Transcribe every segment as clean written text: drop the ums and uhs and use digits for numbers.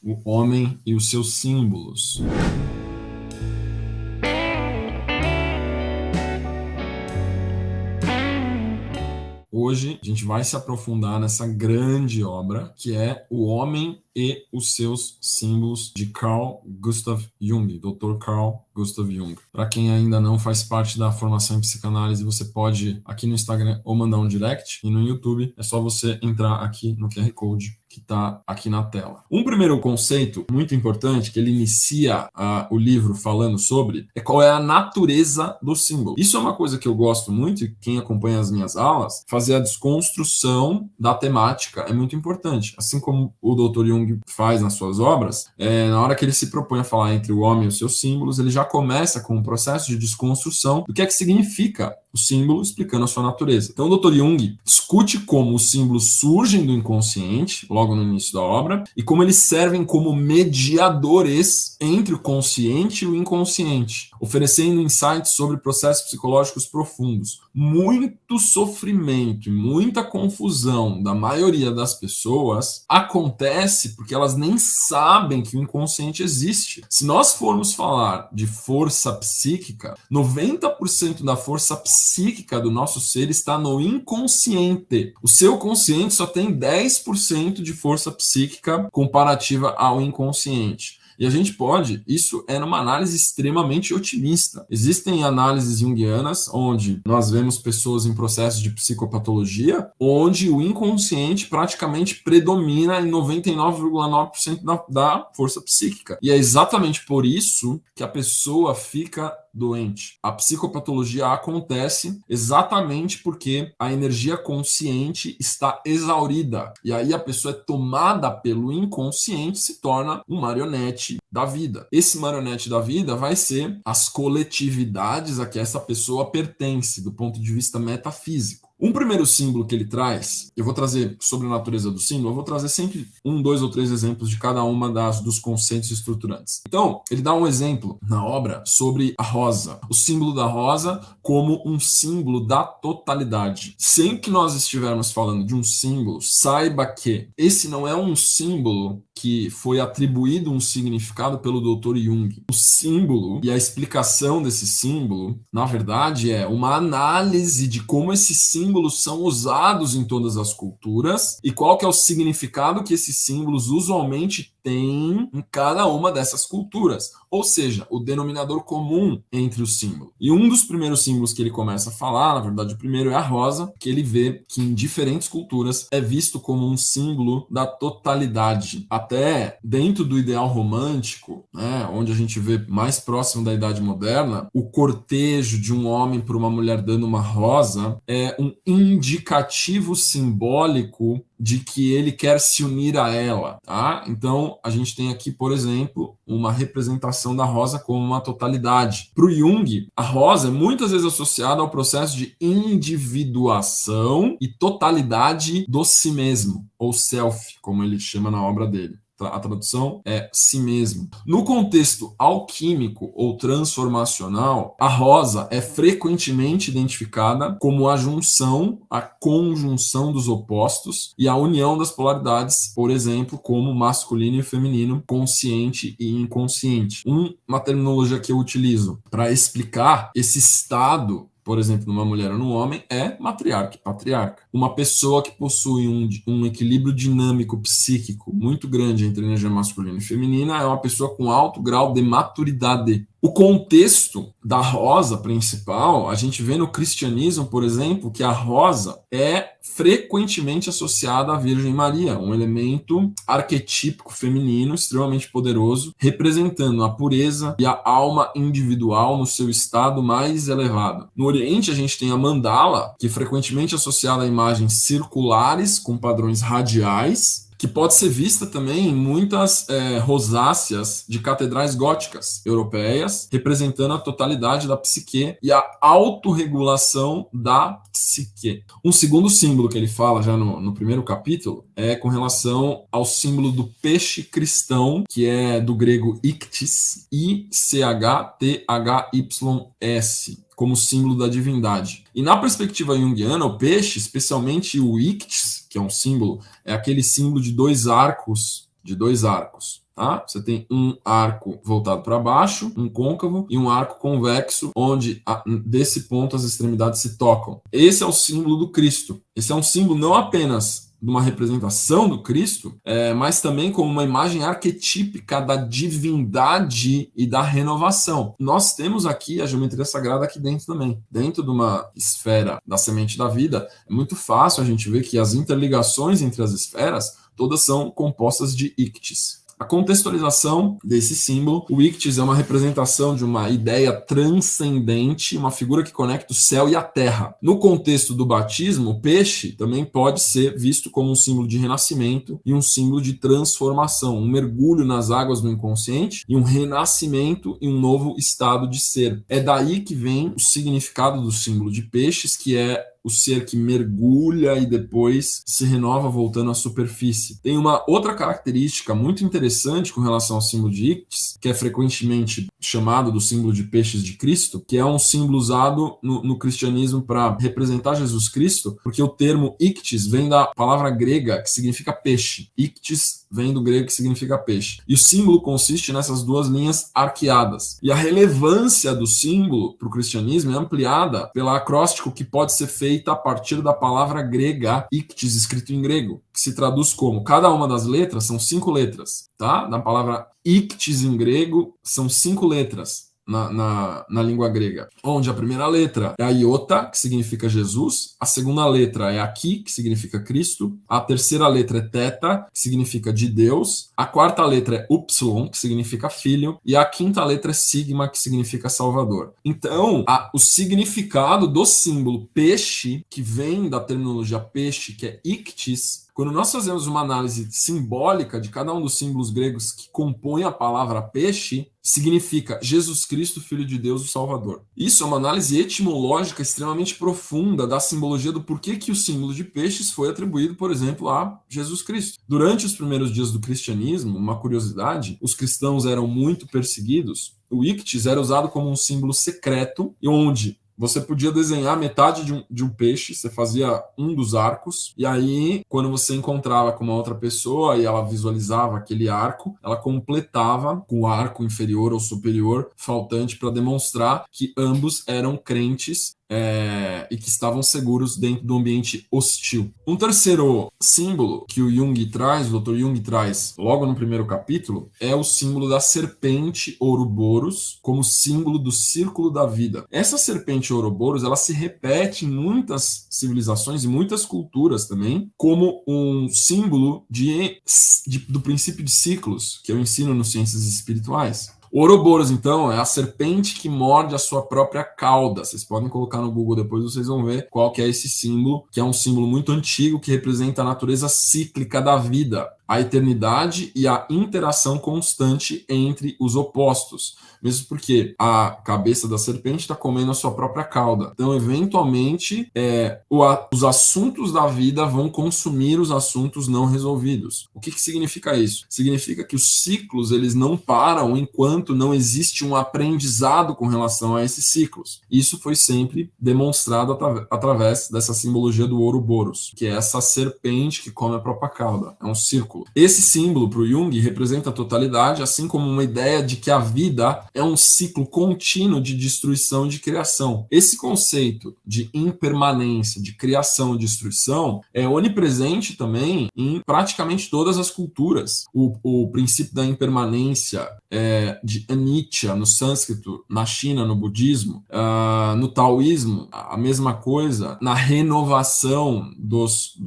o homem e os seus símbolos. Hoje a gente vai se aprofundar nessa grande obra que é O Homem e os Seus Símbolos, de Carl Gustav Jung, Dr. Carl Gustav Jung. Para quem ainda não faz parte da formação em psicanálise, você pode aqui no Instagram ou mandar um direct, e no YouTube é só você entrar aqui no QR Code que está aqui na tela. Um primeiro conceito muito importante que ele inicia o livro falando sobre é qual é a natureza do símbolo. Isso é uma coisa que eu gosto muito, e quem acompanha as minhas aulas, fazer a desconstrução da temática é muito importante. Assim como o Dr. Jung faz nas suas obras, na hora que ele se propõe a falar entre o homem e os seus símbolos, ele já começa com um processo de desconstrução do que é que significa o símbolo, explicando a sua natureza. Então, o Dr. Jung discute como os símbolos surgem do inconsciente, logo no início da obra, e como eles servem como mediadores entre o consciente e o inconsciente, oferecendo insights sobre processos psicológicos profundos. Muito sofrimento e muita confusão da maioria das pessoas acontece porque elas nem sabem que o inconsciente existe. Se nós formos falar de força psíquica, 90% da força psíquica do nosso ser está no inconsciente. O seu consciente só tem 10% de força psíquica comparativa ao inconsciente. E a gente pode, isso é numa análise extremamente otimista. Existem análises junguianas onde nós vemos pessoas em processo de psicopatologia, onde o inconsciente praticamente predomina em 99,9% da força psíquica. E é exatamente por isso que a pessoa fica doente. A psicopatologia acontece exatamente porque a energia consciente está exaurida. E aí a pessoa é tomada pelo inconsciente, se torna um marionete da vida. Esse marionete da vida vai ser as coletividades a que essa pessoa pertence, do ponto de vista metafísico. Um primeiro símbolo que ele traz, eu vou trazer sobre a natureza do símbolo, eu vou trazer sempre 1, 2 ou 3 exemplos de cada uma dos conceitos estruturantes. Então, ele dá um exemplo na obra sobre a rosa, o símbolo da rosa como um símbolo da totalidade. Sempre que nós estivermos falando de um símbolo, saiba que esse não é um símbolo que foi atribuído um significado pelo Dr. Jung. O símbolo e a explicação desse símbolo, na verdade, é uma análise de como esses símbolos são usados em todas as culturas e qual que é o significado que esses símbolos usualmente têm em cada uma dessas culturas. Ou seja, o denominador comum entre os símbolos. E um dos primeiros símbolos que ele começa a falar, na verdade o primeiro é a rosa, que ele vê que em diferentes culturas é visto como um símbolo da totalidade. Até dentro do ideal romântico, né, onde a gente vê mais próximo da Idade Moderna, o cortejo de um homem por uma mulher dando uma rosa é um indicativo simbólico de que ele quer se unir a ela, tá? Então, a gente tem aqui, por exemplo, uma representação da rosa como uma totalidade. Para o Jung, a rosa é muitas vezes associada ao processo de individuação e totalidade do si mesmo, ou self, como ele chama na obra dele. A tradução é si mesmo. No contexto alquímico ou transformacional, a rosa é frequentemente identificada como a junção, a conjunção dos opostos e a união das polaridades, por exemplo, como masculino e feminino, consciente e inconsciente. Uma terminologia que eu utilizo para explicar esse estado, por exemplo, numa mulher ou num homem, é matriarca e patriarca. Uma pessoa que possui um equilíbrio dinâmico psíquico muito grande entre energia masculina e feminina é uma pessoa com alto grau de maturidade. O contexto da rosa principal, a gente vê no cristianismo, por exemplo, que a rosa é frequentemente associada à Virgem Maria, um elemento arquetípico feminino extremamente poderoso, representando a pureza e a alma individual no seu estado mais elevado. No Oriente, a gente tem a mandala, que é frequentemente associada a imagens circulares com padrões radiais, que pode ser vista também em muitas rosáceas de catedrais góticas europeias, representando a totalidade da psique e a autorregulação da psique. Um segundo símbolo que ele fala já no primeiro capítulo é com relação ao símbolo do peixe cristão, que é do grego ictis, I-C-H-T-H-Y-S, como símbolo da divindade. E na perspectiva junguiana, o peixe, especialmente o ictis, que é um símbolo, é aquele símbolo de dois arcos, tá? Você tem um arco voltado para baixo, um côncavo e um arco convexo, onde desse ponto as extremidades se tocam. Esse é o símbolo do Cristo. Esse é um símbolo não apenas de uma representação do Cristo, mas também como uma imagem arquetípica da divindade e da renovação. Nós temos aqui a geometria sagrada aqui dentro também. Dentro de uma esfera da semente da vida, é muito fácil a gente ver que as interligações entre as esferas todas são compostas de ictes. A contextualização desse símbolo, o ictus é uma representação de uma ideia transcendente, uma figura que conecta o céu e a terra. No contexto do batismo, o peixe também pode ser visto como um símbolo de renascimento e um símbolo de transformação, um mergulho nas águas do inconsciente e um renascimento e um novo estado de ser. É daí que vem o significado do símbolo de peixes, que é o ser que mergulha e depois se renova voltando à superfície. Tem uma outra característica muito interessante com relação ao símbolo de Ictus, que é frequentemente chamado do símbolo de peixes de Cristo, que é um símbolo usado no cristianismo para representar Jesus Cristo, porque o termo Ictus vem da palavra grega que significa peixe. Ictus vem do grego que significa peixe. E o símbolo consiste nessas duas linhas arqueadas. E a relevância do símbolo para o cristianismo é ampliada pelo acróstico que pode ser feita a partir da palavra grega ictis, escrito em grego, que se traduz como, cada uma das letras são 5 letras, tá? Na palavra ictis em grego, são 5 letras. Na língua grega, onde a primeira letra é a iota, que significa Jesus, a segunda letra é a chi, que significa Cristo, a terceira letra é theta, que significa de Deus, a quarta letra é upsilon, que significa filho, e a quinta letra é sigma, que significa Salvador. Então, o significado do símbolo peixe, que vem da terminologia peixe, que é ictis, quando nós fazemos uma análise simbólica de cada um dos símbolos gregos que compõem a palavra peixe, significa Jesus Cristo, Filho de Deus, o Salvador. Isso é uma análise etimológica extremamente profunda da simbologia do porquê que o símbolo de peixes foi atribuído, por exemplo, a Jesus Cristo. Durante os primeiros dias do cristianismo, uma curiosidade, os cristãos eram muito perseguidos. O ictis era usado como um símbolo secreto, e onde você podia desenhar metade de um peixe, você fazia um dos arcos, e aí, quando você encontrava com uma outra pessoa e ela visualizava aquele arco, ela completava com o arco inferior ou superior faltante para demonstrar que ambos eram crentes e que estavam seguros dentro do ambiente hostil. Um terceiro símbolo que o Jung traz, o Dr. Jung traz logo no primeiro capítulo, é o símbolo da serpente Ouroboros como símbolo do círculo da vida. Essa serpente Ouroboros, ela se repete em muitas civilizações e muitas culturas também, como um símbolo do princípio de ciclos, que eu ensino nos Ciências Espirituais. O Ouroboros, então, é a serpente que morde a sua própria cauda. Vocês podem colocar no Google depois, vocês vão ver qual que é esse símbolo, que é um símbolo muito antigo que representa a natureza cíclica da vida, a eternidade e a interação constante entre os opostos. Mesmo porque a cabeça da serpente está comendo a sua própria cauda. Então, eventualmente, os assuntos da vida vão consumir os assuntos não resolvidos. O que significa isso? Significa que os ciclos eles não param enquanto não existe um aprendizado com relação a esses ciclos. Isso foi sempre demonstrado através dessa simbologia do Ouroboros, que é essa serpente que come a própria cauda. É um círculo. Esse símbolo para o Jung representa a totalidade, assim como uma ideia de que a vida é um ciclo contínuo de destruição e de criação. Esse conceito de impermanência, de criação e destruição é onipresente também em praticamente todas as culturas. O princípio da impermanência de anicca no sânscrito, na China, no budismo, no taoísmo, a mesma coisa, na renovação dos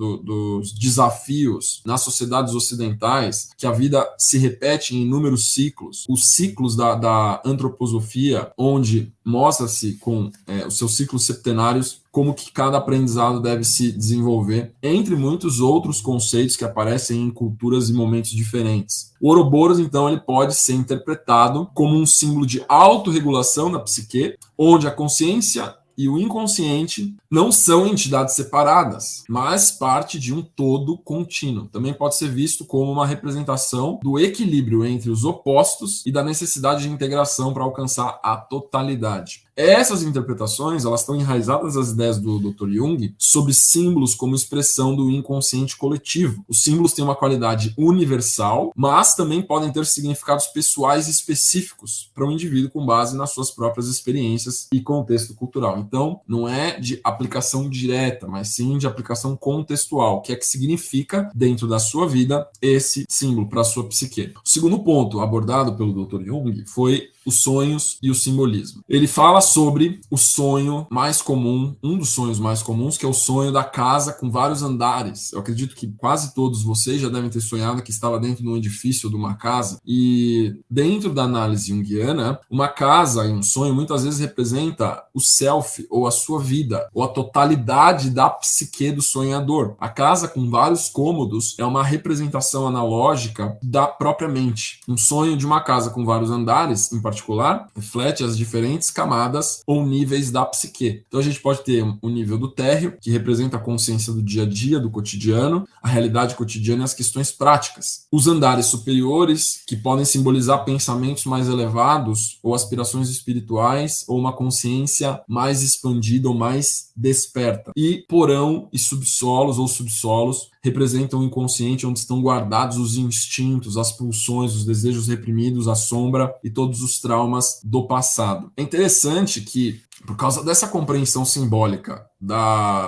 desafios nas sociedades ocidentais, que a vida se repete em inúmeros ciclos, os ciclos da antroposofia, onde mostra-se com os seus ciclos septenários como que cada aprendizado deve se desenvolver, entre muitos outros conceitos que aparecem em culturas e momentos diferentes. O Ouroboros, então, ele pode ser interpretado como um símbolo de autorregulação da psique, onde a consciência e o inconsciente não são entidades separadas, mas parte de um todo contínuo. Também pode ser visto como uma representação do equilíbrio entre os opostos e da necessidade de integração para alcançar a totalidade. Essas interpretações, elas estão enraizadas nas ideias do Dr. Jung sobre símbolos como expressão do inconsciente coletivo. Os símbolos têm uma qualidade universal, mas também podem ter significados pessoais específicos para um indivíduo com base nas suas próprias experiências e contexto cultural. Então, não é de aplicação direta, mas sim de aplicação contextual, o que é que significa dentro da sua vida esse símbolo para a sua psique. O segundo ponto abordado pelo Dr. Jung foi os sonhos e o simbolismo. Ele fala sobre o sonho mais comum, um dos sonhos mais comuns, que é o sonho da casa com vários andares. Eu acredito que quase todos vocês já devem ter sonhado que estava dentro de um edifício ou de uma casa. E dentro da análise junguiana, uma casa e um sonho muitas vezes representa o self, ou a sua vida, ou a totalidade da psique do sonhador. A casa com vários cômodos é uma representação analógica da própria mente. Um sonho de uma casa com vários andares, em particular, reflete as diferentes camadas ou níveis da psique. Então a gente pode ter o nível do térreo, que representa a consciência do dia a dia, do cotidiano, a realidade cotidiana e as questões práticas. Os andares superiores, que podem simbolizar pensamentos mais elevados ou aspirações espirituais ou uma consciência mais expandida ou mais desperta. E porão e subsolos ou subsolos representam o inconsciente, onde estão guardados os instintos, as pulsões, os desejos reprimidos, a sombra e todos os traumas do passado. É interessante que, por causa dessa compreensão simbólica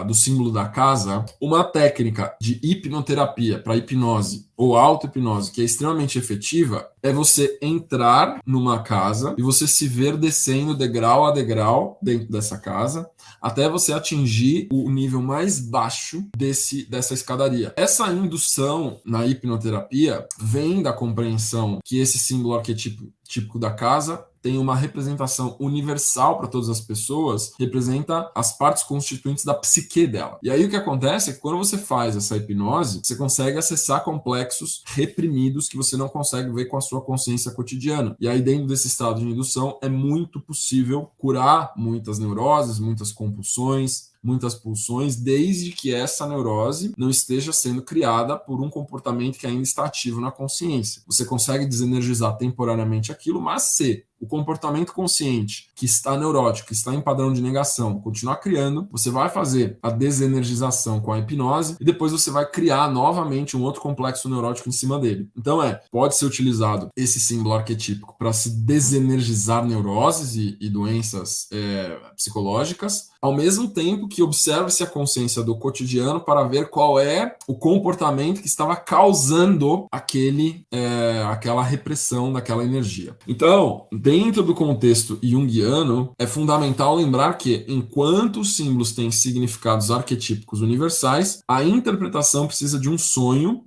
do símbolo da casa, uma técnica de hipnoterapia para hipnose ou auto-hipnose que é extremamente efetiva é você entrar numa casa e você se ver descendo degrau a degrau dentro dessa casa até você atingir o nível mais baixo dessa escadaria. Essa indução na hipnoterapia vem da compreensão que esse símbolo arquetípico da casa tem uma representação universal para todas as pessoas, representa as partes constituintes da psique dela. E aí o que acontece é que quando você faz essa hipnose, você consegue acessar complexos reprimidos que você não consegue ver com a sua consciência cotidiana. E aí dentro desse estado de indução é muito possível curar muitas neuroses, muitas compulsões, muitas pulsões, desde que essa neurose não esteja sendo criada por um comportamento que ainda está ativo na consciência. Você consegue desenergizar temporariamente aquilo, mas se o comportamento consciente que está neurótico, que está em padrão de negação, continuar criando, você vai fazer a desenergização com a hipnose e depois você vai criar novamente um outro complexo neurótico em cima dele. Então pode ser utilizado esse símbolo arquetípico para se desenergizar neuroses e doenças psicológicas, ao mesmo tempo que observe-se a consciência do cotidiano para ver qual é o comportamento que estava causando aquela repressão daquela energia. Então, dentro do contexto junguiano, é fundamental lembrar que, enquanto os símbolos têm significados arquetípicos universais, a interpretação precisa de um sonho,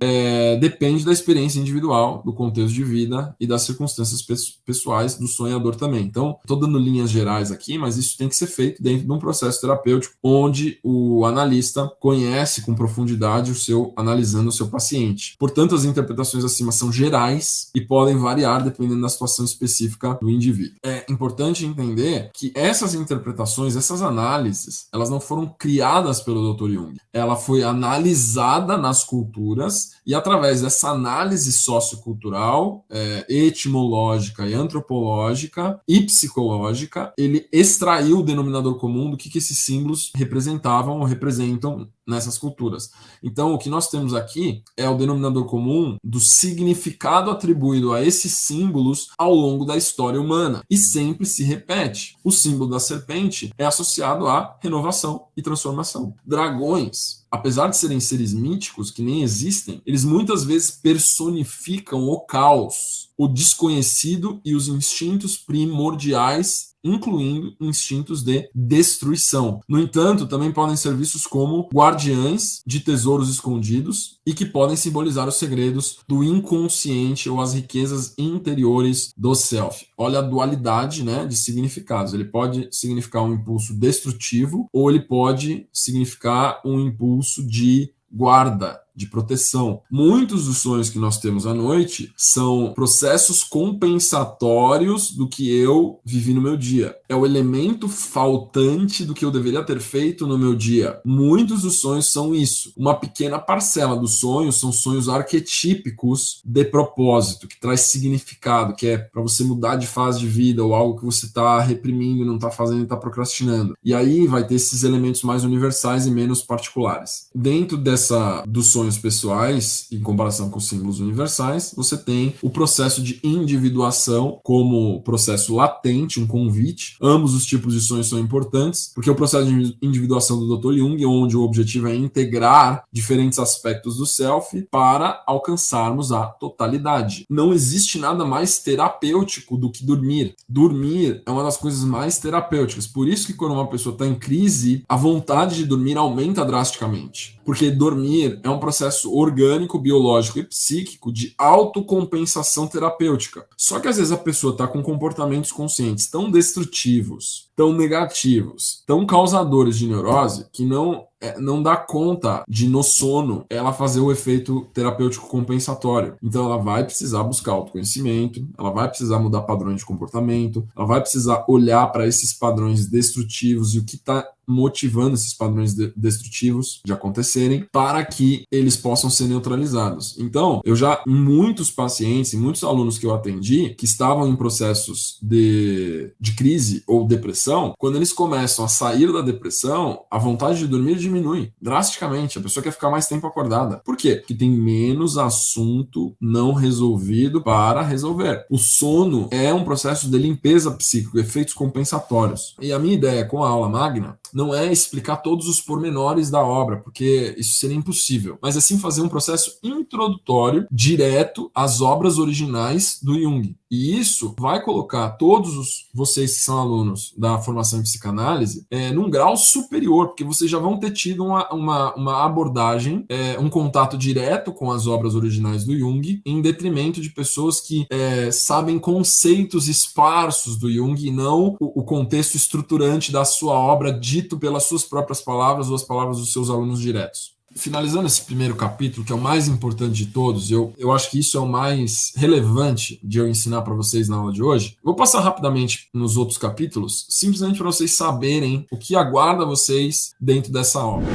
depende da experiência individual, do contexto de vida e das circunstâncias pessoais do sonhador também. Então, estou dando linhas gerais aqui, mas isso tem que ser feito dentro de um processo terapêutico, onde o analista conhece com profundidade analisando o seu paciente. Portanto, as interpretações acima são gerais e podem variar dependendo da situação específica do indivíduo. É importante entender que essas interpretações, essas análises, elas não foram criadas pelo Dr. Jung. Ela foi analisada nas culturas e através dessa análise sociocultural, etimológica e antropológica e psicológica, ele extraiu o denominador comum do que esses símbolos representavam ou representam nessas culturas. Então, o que nós temos aqui é o denominador comum do significado atribuído a esses símbolos ao longo da história humana e sempre se repete. O símbolo da serpente é associado à renovação e transformação. Dragões, apesar de serem seres míticos que nem existem, eles muitas vezes personificam o caos, o desconhecido e os instintos primordiais, incluindo instintos de destruição. No entanto, também podem ser vistos como guardiães de tesouros escondidos e que podem simbolizar os segredos do inconsciente ou as riquezas interiores do self. Olha a dualidade, de significados. Ele pode significar um impulso destrutivo ou ele pode significar um impulso de guarda, de proteção. Muitos dos sonhos que nós temos à noite são processos compensatórios do que eu vivi no meu dia. É o elemento faltante do que eu deveria ter feito no meu dia. Muitos dos sonhos são isso. Uma pequena parcela dos sonhos são sonhos arquetípicos de propósito, que traz significado, que é para você mudar de fase de vida ou algo que você está reprimindo, não está fazendo e está procrastinando. E aí vai ter esses elementos mais universais e menos particulares. Dentro dos sonhos pessoais, em comparação com os símbolos universais, você tem o processo de individuação como processo latente, um convite. Ambos os tipos de sonhos são importantes, porque o processo de individuação do Dr. Jung, onde o objetivo é integrar diferentes aspectos do self para alcançarmos a totalidade. Não existe nada mais terapêutico do que dormir. Dormir é uma das coisas mais terapêuticas. Por isso que quando uma pessoa está em crise, a vontade de dormir aumenta drasticamente. Porque dormir é um processo orgânico, biológico e psíquico de autocompensação terapêutica. Só que às vezes a pessoa está com comportamentos conscientes tão destrutivos, tão negativos, tão causadores de neurose, que não dá conta de, no sono, ela fazer o efeito terapêutico compensatório. Então ela vai precisar buscar autoconhecimento, ela vai precisar mudar padrões de comportamento, ela vai precisar olhar para esses padrões destrutivos e o que está motivando esses padrões destrutivos de acontecerem para que eles possam ser neutralizados. Então, muitos pacientes e muitos alunos que eu atendi que estavam em processos de crise ou depressão, quando eles começam a sair da depressão, a vontade de dormir diminui drasticamente. A pessoa quer ficar mais tempo acordada. Por quê? Porque tem menos assunto não resolvido para resolver. O sono é um processo de limpeza psíquica, efeitos compensatórios. E a minha ideia com a aula magna não é explicar todos os pormenores da obra, porque isso seria impossível, mas assim fazer um processo introdutório direto às obras originais do Jung. E isso vai colocar todos vocês que são alunos da formação em psicanálise num grau superior, porque vocês já vão ter tido uma abordagem, um contato direto com as obras originais do Jung, em detrimento de pessoas que sabem conceitos esparsos do Jung e não o contexto estruturante da sua obra dito pelas suas próprias palavras ou as palavras dos seus alunos diretos. Finalizando esse primeiro capítulo, que é o mais importante de todos, eu acho que isso é o mais relevante de eu ensinar para vocês na aula de hoje. Vou passar rapidamente nos outros capítulos, simplesmente para vocês saberem o que aguarda vocês dentro dessa obra.